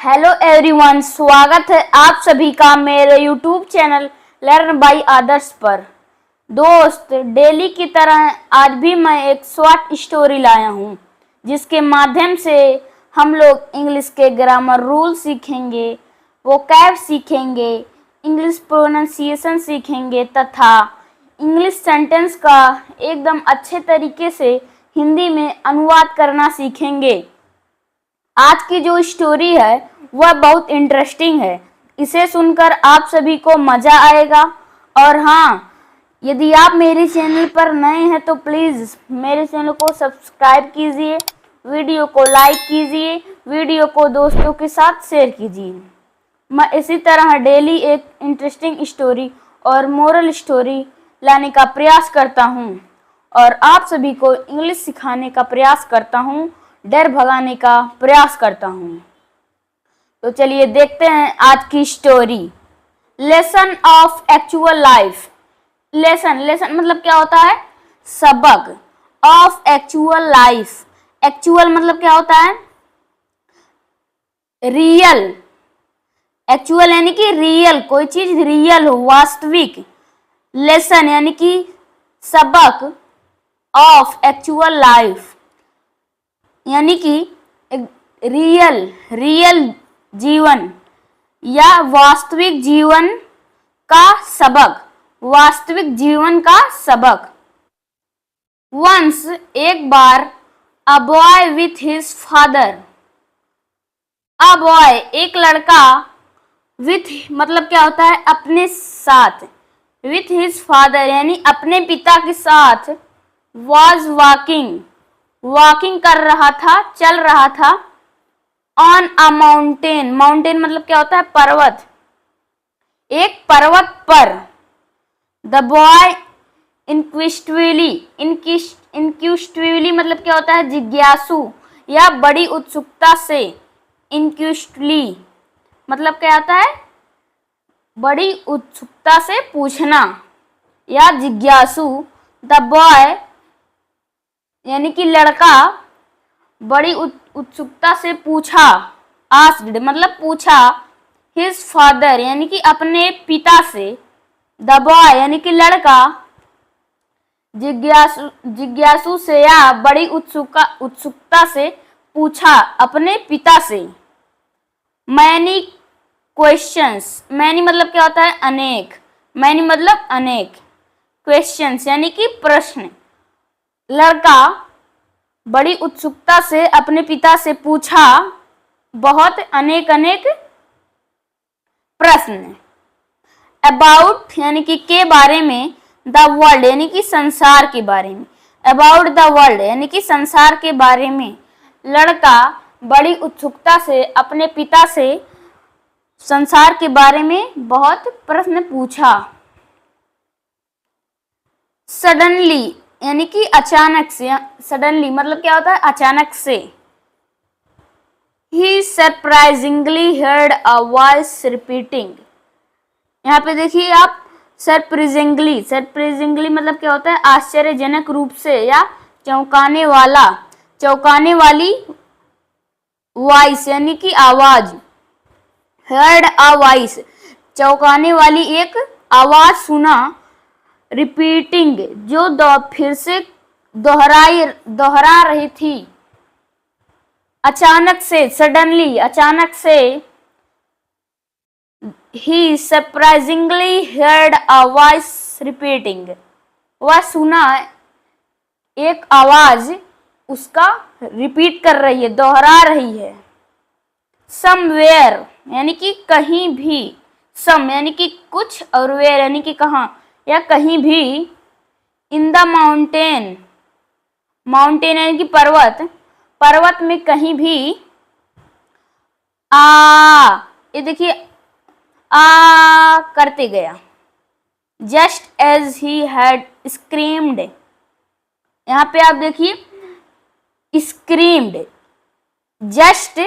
Hello everyone, स्वागत है आप सभी का मेरे यूट्यूब चैनल लर्न बाय आदर्श पर। दोस्त, डेली की तरह आज भी मैं एक शॉर्ट स्टोरी लाया हूँ जिसके माध्यम से हम लोग इंग्लिश के ग्रामर रूल सीखेंगे, वोकैब सीखेंगे, इंग्लिश प्रोनाउंसिएशन सीखेंगे तथा इंग्लिश सेंटेंस का एकदम अच्छे तरीके से हिंदी में अनुवाद करना सीखेंगे। आज की जो स्टोरी है वह बहुत इंटरेस्टिंग है। इसे सुनकर आप सभी को मज़ा आएगा। और हाँ, यदि आप मेरे चैनल पर नए हैं तो प्लीज़ मेरे चैनल को सब्सक्राइब कीजिए, वीडियो को लाइक कीजिए, वीडियो को दोस्तों के साथ शेयर कीजिए। मैं इसी तरह डेली एक इंटरेस्टिंग स्टोरी और मोरल स्टोरी लाने का प्रयास करता हूँ और आप सभी को इंग्लिश सिखाने का प्रयास करता हूँ, डर भगाने का प्रयास करता हूँ। तो चलिए देखते हैं आज की story. Lesson of actual life. Lesson मतलब क्या होता है? सबक। ऑफ एक्चुअल लाइफ, एक्चुअल मतलब क्या होता है? रियल। एक्चुअल यानी कि रियल, कोई चीज रियल हो, वास्तविक। लेसन यानी कि सबक ऑफ एक्चुअल लाइफ यानी कि रियल जीवन या वास्तविक जीवन का सबक, वास्तविक जीवन का सबक। वंस, एक बार, a boy with his father. A boy, एक लड़का, विथ मतलब क्या होता है? अपने साथ। विथ हिज फादर यानी अपने पिता के साथ। वॉज वॉकिंग कर रहा था, चल रहा था। ऑन अ माउंटेन, माउंटेन मतलब क्या होता है? पर्वत। एक पर्वत पर। द बॉय इंक्विस्टिवली मतलब क्या होता है? जिज्ञासु या बड़ी उत्सुकता से। इंक्विस्टली मतलब क्या होता है? बड़ी उत्सुकता से पूछना या जिज्ञासु। द बॉय यानी कि लड़का बड़ी उत्सुकता से पूछा। आस्क्ड मतलब पूछा। हिज फादर यानी कि अपने पिता से। द बॉय यानी कि लड़का जिज्ञासु से या बड़ी उत्सुकता से पूछा अपने पिता से। मैनी क्वेश्चंस, मैनी मतलब क्या होता है? अनेक। मैनी मतलब अनेक। क्वेश्चंस यानी कि प्रश्न। लड़का बड़ी उत्सुकता से अपने पिता से पूछा बहुत अनेक प्रश्न। अबाउट यानी कि के बारे में। द वर्ल्ड यानी कि संसार के बारे में। अबाउट द वर्ल्ड यानी कि संसार के बारे में लड़का बड़ी उत्सुकता से अपने पिता से संसार के बारे में बहुत प्रश्न पूछा। सडनली यानी कि अचानक से। सडनली मतलब क्या होता है? अचानक से। He surprisingly heard a voice repeating। यहाँ पे देखिए आप, सरप्राइजिंगली मतलब क्या होता है? आश्चर्यजनक रूप से या चौंकाने वाली वॉइस यानी कि आवाज। heard a voice चौंकाने वाली एक आवाज सुना। रिपीटिंग जो फिर से दोहरा रही थी। अचानक से, सडनली अचानक से। ही surprisingly heard a voice repeating वह सुना एक आवाज उसका रिपीट कर रही है, दोहरा रही है। समवेयर यानी कि कहीं भी। सम यानी कि कुछ और वेयर यानी कि कहाँ या कहीं भी। इन द माउंटेन, माउंटेन यानी कि पर्वत में कहीं भी। ये देखिए करते गया। Just as he had screamed, यहाँ पे आप देखिए screamed. Just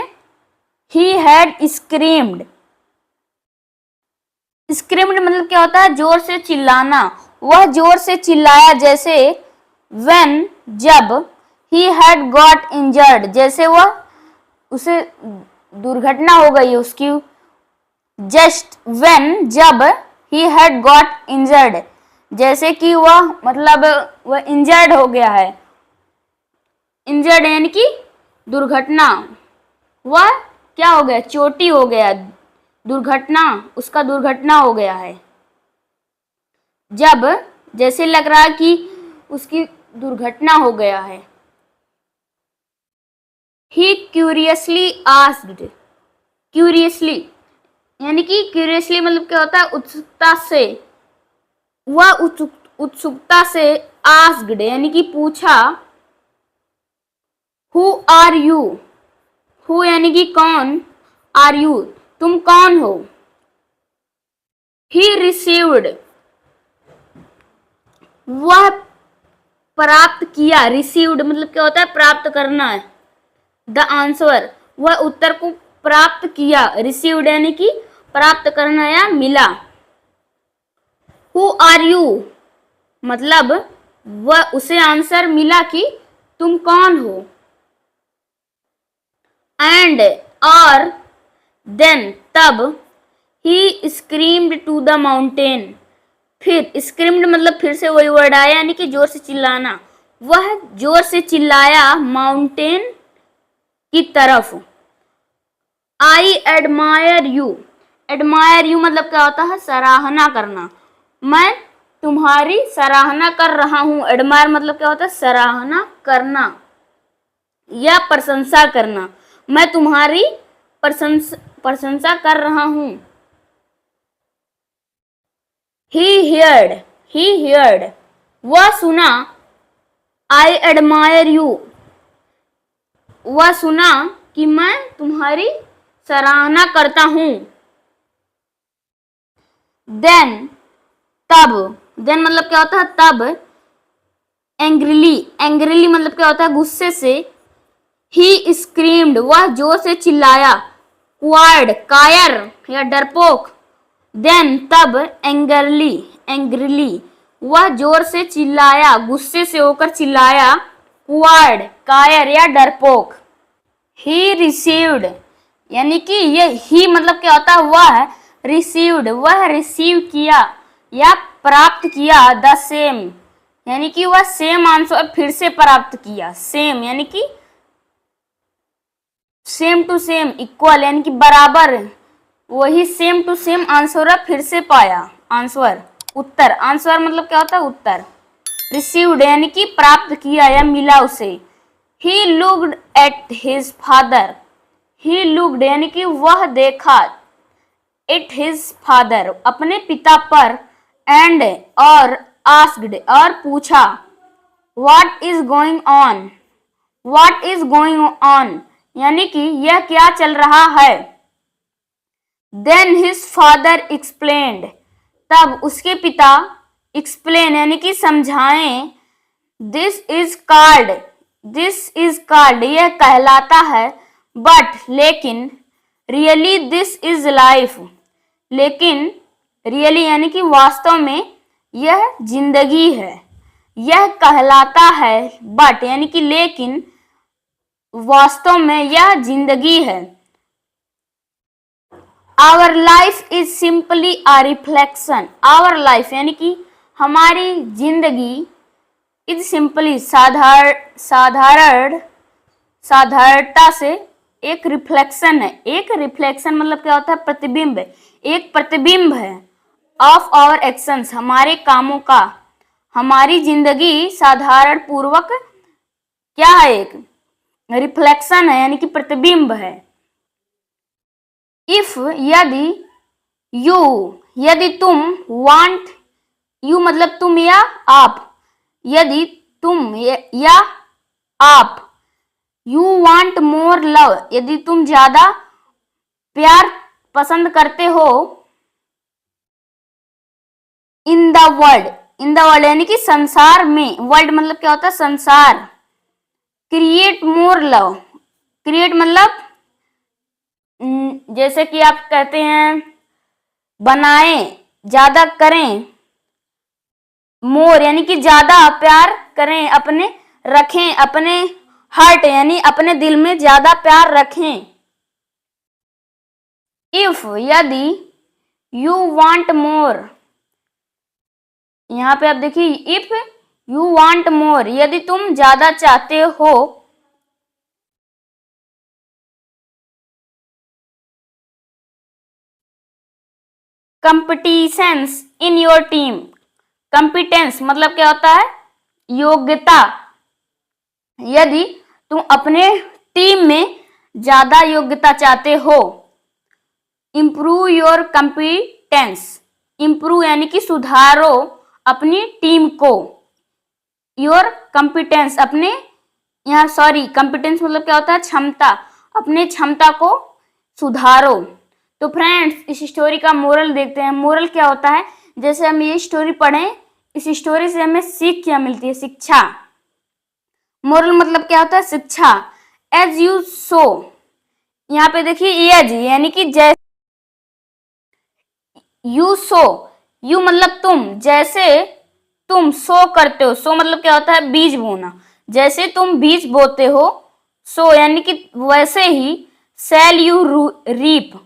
he had screamed. Screamed मतलब क्या होता है? जोर से चिल्लाना। वह जोर से चिल्लाया जैसे। जब। ही हैड गॉट इंजर्ड जैसे वह उसे दुर्घटना हो गई उसकी। जस्ट वेन, जब, ही हैड गॉट इंजर्ड, जैसे कि वह मतलब वह इंजर्ड हो गया है। इंजर्ड यानी कि दुर्घटना, वह क्या हो गया, चोटी हो गया, दुर्घटना, उसका दुर्घटना हो गया है। जब, जैसे लग रहा है कि उसकी दुर्घटना हो गया है। ही क्यूरियसली आस्क्ड, क्यूरियसली यानी कि क्यूरियसली मतलब क्या होता है, उत्सुकता से, वह उत्सुकता से आस्क्ड यानी कि पूछा। हु आर यू, हु यानी कि कौन, आर यू तुम कौन हो। ही रिसीव्ड, वह प्राप्त किया, रिसीव्ड मतलब क्या होता है, प्राप्त करना है। द आंसर, वह उत्तर को प्राप्त किया, रिसीव्ड यानी कि प्राप्त करना या मिला। हु आर यू मतलब वह उसे आंसर मिला कि तुम कौन हो। एंड और देन तब, ही स्क्रीम्ड टू द माउंटेन, फिर स्क्रीम्ड मतलब फिर से वही वर्ड आया यानी कि जोर से चिल्लाना, वह जोर से चिल्लाया माउंटेन की तरफ। I admire you, admire you मतलब क्या होता है, सराहना करना, मैं तुम्हारी सराहना कर रहा हूं। एडमायर मतलब क्या होता है, सराहना करना या प्रशंसा करना, मैं तुम्हारी प्रशंसा कर रहा हूं। ही हियर्ड वह सुना। आई एडमायर यू, वह सुना कि मैं तुम्हारी सराहना करता हूं। देन तब, देन मतलब क्या होता है, तब। एंग्रीली, एंग्रीली मतलब क्या होता है, गुस्से से। ही स्क्रीम्ड, वह जोर से चिल्लाया। क्वार्ड, कायर या डरपोक। देन तब, एंग्रली, एंग्रीली वह जोर से चिल्लाया, गुस्से से होकर चिल्लाया। क्वार्ड, कायर या डरपोक। ही रिसीव्ड यानी कि ये ही मतलब क्या होता है, वह रिसीव्ड, वह रिसीव किया या प्राप्त किया। द सेम यानी कि वह सेम आंसर फिर से प्राप्त किया। सेम यानी कि सेम टू सेम, इक्वल यानी कि बराबर, वही सेम टू सेम आंसर फिर से पाया। आंसर उत्तर, आंसर मतलब क्या होता है, उत्तर। रिसीव्ड यानी कि प्राप्त किया या मिला उसे। He looked at his father, he looked यानी कि वह देखा। एट हिज फादर अपने पिता पर। एंड और आस्क्ड और पूछा। What is going on, what is going on यानी कि यह क्या चल रहा है। देन हिज फादर एक्सप्लेन्ड, तब उसके पिता एक्सप्लेन यानी कि समझाएं। This is called, this is called यह कहलाता है। बट लेकिन, रियली दिस इज लाइफ, लेकिन रियली यानी कि वास्तव में यह जिंदगी है। यह कहलाता है, बट यानी कि लेकिन, वास्तव में यह जिंदगी है। Our life is simply a reflection, our life यानी कि हमारी जिंदगी, इज सिंपली साधारणता से एक रिफ्लेक्शन है। एक रिफ्लेक्शन मतलब क्या होता है, प्रतिबिंब, एक प्रतिबिंब है। ऑफ आवर एक्शंस हमारे कामों का। हमारी जिंदगी साधारण पूर्वक क्या है, एक रिफ्लेक्शन है यानी कि प्रतिबिंब है। इफ यदि, यू यदि तुम, वांट यू मतलब तुम या आप, यदि तुम या आप, यू वांट मोर लव यदि तुम ज्यादा प्यार पसंद करते हो। In the world, in the world यानी कि संसार में, वर्ल्ड मतलब क्या होता है, संसार। क्रिएट मोर लव, क्रिएट मतलब जैसे कि आप कहते हैं बनाएं, ज्यादा करें। मोर यानी कि ज्यादा प्यार करें, अपने रखें, अपने हार्ट यानी अपने दिल में ज्यादा प्यार रखें। इफ यदि, यू वांट मोर, यहाँ पे आप देखिए इफ यू वांट मोर, यदि तुम ज्यादा चाहते हो, competitions in your team, competence मतलब क्या होता है, योग्यता, यदि तुम अपने टीम में ज्यादा योग्यता चाहते हो, इम्प्रूव योर कंपिटेंस, इम्प्रूव यानी कि सुधारो अपनी टीम को, योर कंपिटेंस अपने, यहाँ सॉरी कंपिटेंस मतलब क्या होता है, क्षमता, अपने क्षमता को सुधारो। तो फ्रेंड्स इस स्टोरी का मोरल देखते हैं। मोरल क्या होता है, जैसे हम ये स्टोरी पढ़ें, इस स्टोरी से हमें सीख क्या मिलती है, शिक्षा। मोरल मतलब क्या होता है, शिक्षा। एज यू सो, यहाँ पे देखिए एज यानी कि जैसे, यू सो, यू मतलब तुम, जैसे तुम सो करते हो, सो मतलब क्या होता है, बीज बोना, जैसे तुम बीज बोते हो, सो यानी कि वैसे ही, शैल यू रीप,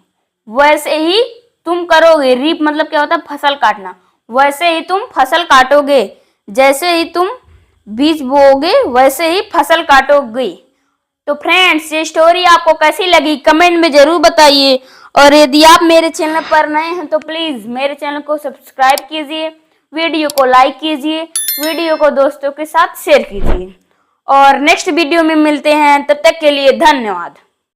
वैसे ही तुम करोगे, रीप मतलब क्या होता है, फसल काटना, वैसे ही तुम फसल काटोगे, जैसे ही तुम बीज बोओगे वैसे ही फसल काटोगे। तो फ्रेंड्स ये स्टोरी आपको कैसी लगी कमेंट में जरूर बताइए, और यदि आप मेरे चैनल पर नए हैं तो प्लीज़ मेरे चैनल को सब्सक्राइब कीजिए, वीडियो को लाइक कीजिए, वीडियो को दोस्तों के साथ शेयर कीजिए, और नेक्स्ट वीडियो में मिलते हैं, तब तक के लिए धन्यवाद।